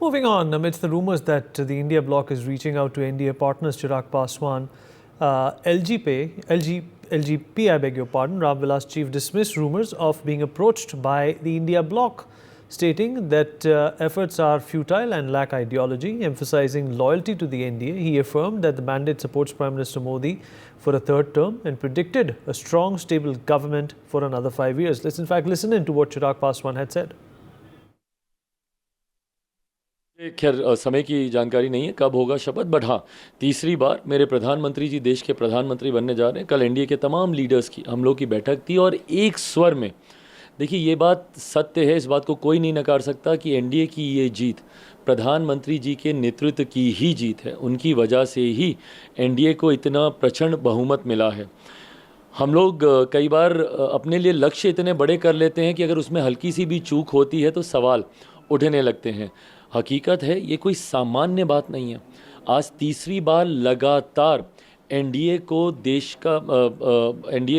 Moving on, amidst the rumours that the India bloc is reaching out to NDA partners, Chirag Paswan, LGP, I beg your pardon, Ram Vilas chief dismissed rumours of being approached by the India bloc, stating that efforts are futile and lack ideology, emphasizing loyalty to the NDA. He affirmed that the mandate supports Prime Minister Modi for a third term and predicted a strong, stable government for another 5 years. Let's in fact listen in to what Chirag Paswan had said. खैर समय की जानकारी नहीं है कब होगा शपथ, but हाँ, तीसरी बार मेरे प्रधानमंत्री जी देश के प्रधानमंत्री बनने जा रहे हैं। कल एनडीए के तमाम लीडर्स की हम लोग की बैठक थी और एक स्वर में, देखिए ये बात सत्य है, इस बात को कोई नहीं नकार सकता कि एनडीए की ये जीत प्रधानमंत्री जी के नेतृत्व की ही जीत है। उनकी वजह से ही एनडीए को इतना प्रचंड बहुमत मिला है। हम लोग कई बार अपने लिए लक्ष्य इतने बड़े कर लेते हैं कि अगर उसमें हल्की सी भी चूक होती है तो सवाल उठने लगते हैं। हकीकत है ये कोई सामान्य बात नहीं है। आज तीसरी बार लगातार एनडीए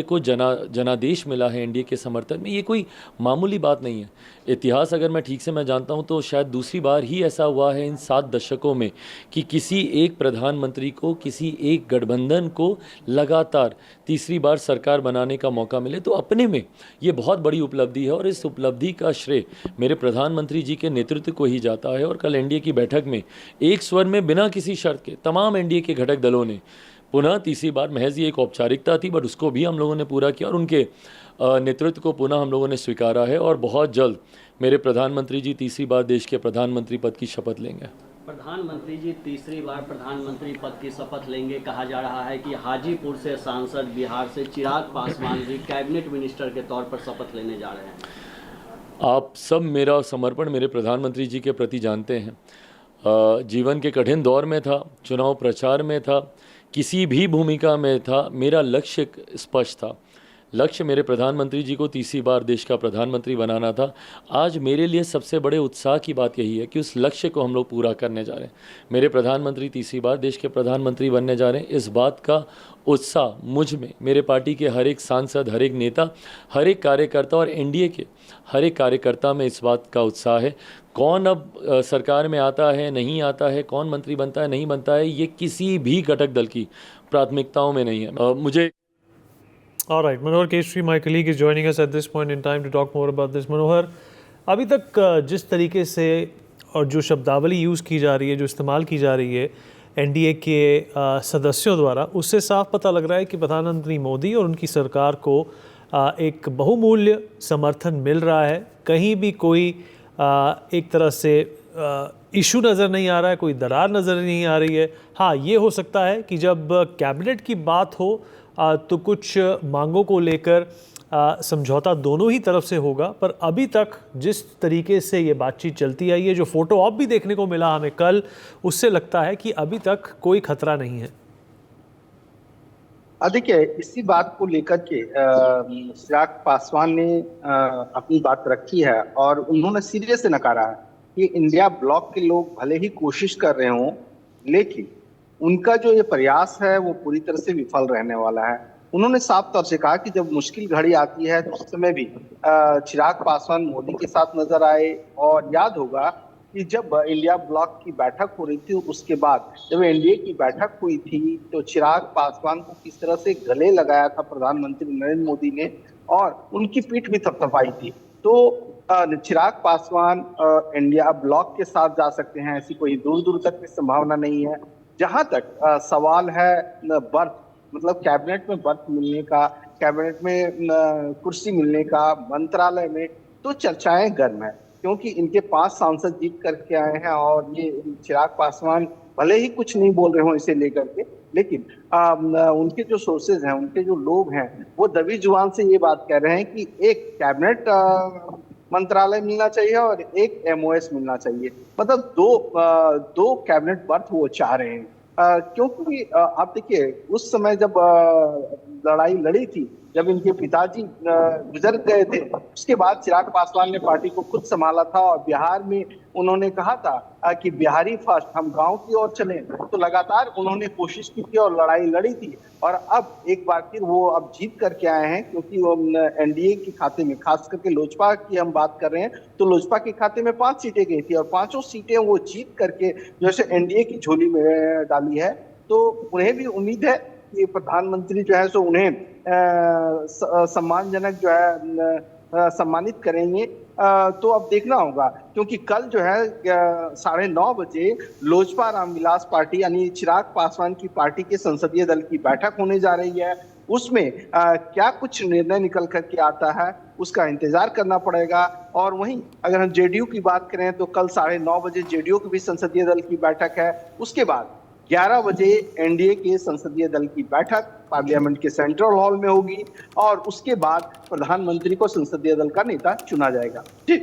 को जनादेश मिला है एनडीए के समर्थन में। ये कोई मामूली बात नहीं है। इतिहास अगर मैं ठीक से जानता हूँ तो शायद दूसरी बार ही ऐसा हुआ है इन 7 दशकों में कि किसी एक प्रधानमंत्री को, किसी एक गठबंधन को लगातार तीसरी बार सरकार बनाने का मौका मिले। तो अपने में ये बहुत बड़ी उपलब्धि है और इस उपलब्धि का श्रेय मेरे प्रधानमंत्री जी के नेतृत्व को ही जाता है। और कल एनडीए की बैठक में एक स्वर में बिना किसी शर्त के तमाम एनडीए के घटक दलों ने पुनः तीसरी बार, महज ये एक औपचारिकता थी बट उसको भी हम लोगों ने पूरा किया और उनके नेतृत्व को पुनः हम लोगों ने स्वीकारा है। और बहुत जल्द मेरे प्रधानमंत्री जी तीसरी बार देश के प्रधानमंत्री पद की शपथ लेंगे। प्रधानमंत्री जी तीसरी बार प्रधानमंत्री पद की शपथ लेंगे। कहा जा रहा है कि हाजीपुर से सांसद, बिहार से चिराग पासवान जी कैबिनेट मिनिस्टर के तौर पर शपथ लेने जा रहे हैं। आप सब मेरा समर्पण मेरे प्रधानमंत्री जी के प्रति जानते हैं। जीवन के कठिन दौर में था, चुनाव प्रचार में था, किसी भी भूमिका में था, मेरा लक्ष्य स्पष्ट था। लक्ष्य मेरे प्रधानमंत्री जी को तीसरी बार देश का प्रधानमंत्री बनाना था। आज मेरे लिए सबसे बड़े उत्साह की बात यही है कि उस लक्ष्य को हम लोग पूरा करने जा रहे हैं। मेरे प्रधानमंत्री तीसरी बार देश के प्रधानमंत्री बनने जा रहे हैं। इस बात का उत्साह मुझ में, मेरे पार्टी के हर एक सांसद, हर एक नेता, हर एक कार्यकर्ता और एनडीए के हर एक कार्यकर्ता में इस बात का उत्साह है। कौन अब सरकार में आता है, नहीं आता है, कौन मंत्री बनता है, नहीं बनता है, ये किसी भी घटक दल की प्राथमिकताओं में नहीं है। मुझे All right, Manohar Keshri, my colleague, is joining us at this point in time to talk more about this. Manohar, अभी तक जिस तरीके से और जो शब्दावली यूज़ की जा रही है, जो इस्तेमाल की जा रही है एनडीए के सदस्यों द्वारा, उससे साफ पता लग रहा है कि प्रधानमंत्री मोदी और उनकी सरकार को एक बहुमूल्य समर्थन मिल रहा है। कहीं भी कोई एक तरह से इशू नज़र नहीं आ रहा है, कोई दरार नज़र नहीं आ रही है। हाँ, ये हो सकता है कि जब कैबिनेट की बात हो तो कुछ मांगों को लेकर समझौता दोनों ही तरफ से होगा, पर अभी तक जिस तरीके से ये बातचीत चलती आई है, जो फोटो ऑप भी देखने को मिला हमें कल, उससे लगता है कि अभी तक कोई खतरा नहीं है। देखिए, इसी बात को लेकर के चिराग पासवान ने अपनी बात रखी है और उन्होंने सीधे से नकारा है कि इंडिया ब्लॉक के लोग भले ही कोशिश कर रहे हों, लेकिन उनका जो ये प्रयास है वो पूरी तरह से विफल रहने वाला है। उन्होंने साफ तौर से कहा कि जब मुश्किल घड़ी आती है तो उस समय भी चिराग पासवान मोदी के साथ नजर आए। और याद होगा कि जब इंडिया ब्लॉक की बैठक हो रही थी, उसके बाद जब एनडीए की बैठक हुई थी तो चिराग पासवान को किस तरह से गले लगाया था प्रधानमंत्री नरेंद्र मोदी ने और उनकी पीठ भी थपथपाई थी। तो चिराग पासवान इंडिया ब्लॉक के साथ जा सकते हैं, ऐसी कोई दूर दूर तक की संभावना नहीं है। जहां तक सवाल है बर्थ, मतलब कैबिनेट में बर्थ मिलने का, कैबिनेट में कुर्सी मिलने का, मंत्रालय में, तो चर्चाएं गर्म है क्योंकि इनके 5 सांसद जीत करके आए हैं और ये चिराग पासवान भले ही कुछ नहीं बोल रहे हो इसे लेकर के, लेकिन उनके जो सोर्सेज हैं, उनके जो लोग हैं, वो दबी जुबान से ये बात कह रहे हैं कि एक कैबिनेट मंत्रालय मिलना चाहिए और एक एमओएस मिलना चाहिए। मतलब दो कैबिनेट बर्थ वो चाह रहे हैं। क्योंकि आप देखिए, उस समय जब लड़ाई लड़ी थी जब इनके पिताजी गुजर गए थे, उसके बाद चिराग पासवान ने पार्टी को खुद संभाला था और बिहार में उन्होंने कहा था कि बिहारी फर्स्ट, हम गांव की ओर चलें। तो लगातार उन्होंने कोशिश की थी और लड़ाई लड़ी थी, और अब एक बार फिर वो अब जीत करके आए हैं, क्योंकि वो एनडीए के खाते में, खास करके लोजपा की हम बात कर रहे हैं, तो लोजपा के खाते में 5 सीटें गई थी और 5 सीटें वो जीत करके जैसे एनडीए की झोली में डाली है। तो उन्हें भी उम्मीद है कि प्रधानमंत्री जो है सो उन्हें सम्मानजनक जो है सम्मानित करेंगे। तो अब देखना होगा, क्योंकि कल जो है 9:30 बजे लोजपा रामविलास पार्टी यानी चिराग पासवान की पार्टी के संसदीय दल की बैठक होने जा रही है। उसमें क्या कुछ निर्णय निकल करके आता है उसका इंतजार करना पड़ेगा। और वहीं अगर हम जेडीयू की बात करें तो कल 9:30 बजे जेडीयू की भी संसदीय दल की बैठक है। उसके बाद 11 बजे एनडीए के संसदीय दल की बैठक पार्लियामेंट के सेंट्रल हॉल में होगी और उसके बाद प्रधानमंत्री को संसदीय दल का नेता चुना जाएगा। जी।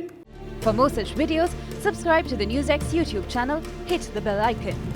For more such videos, subscribe to the NewsX YouTube channel, hit the bell icon.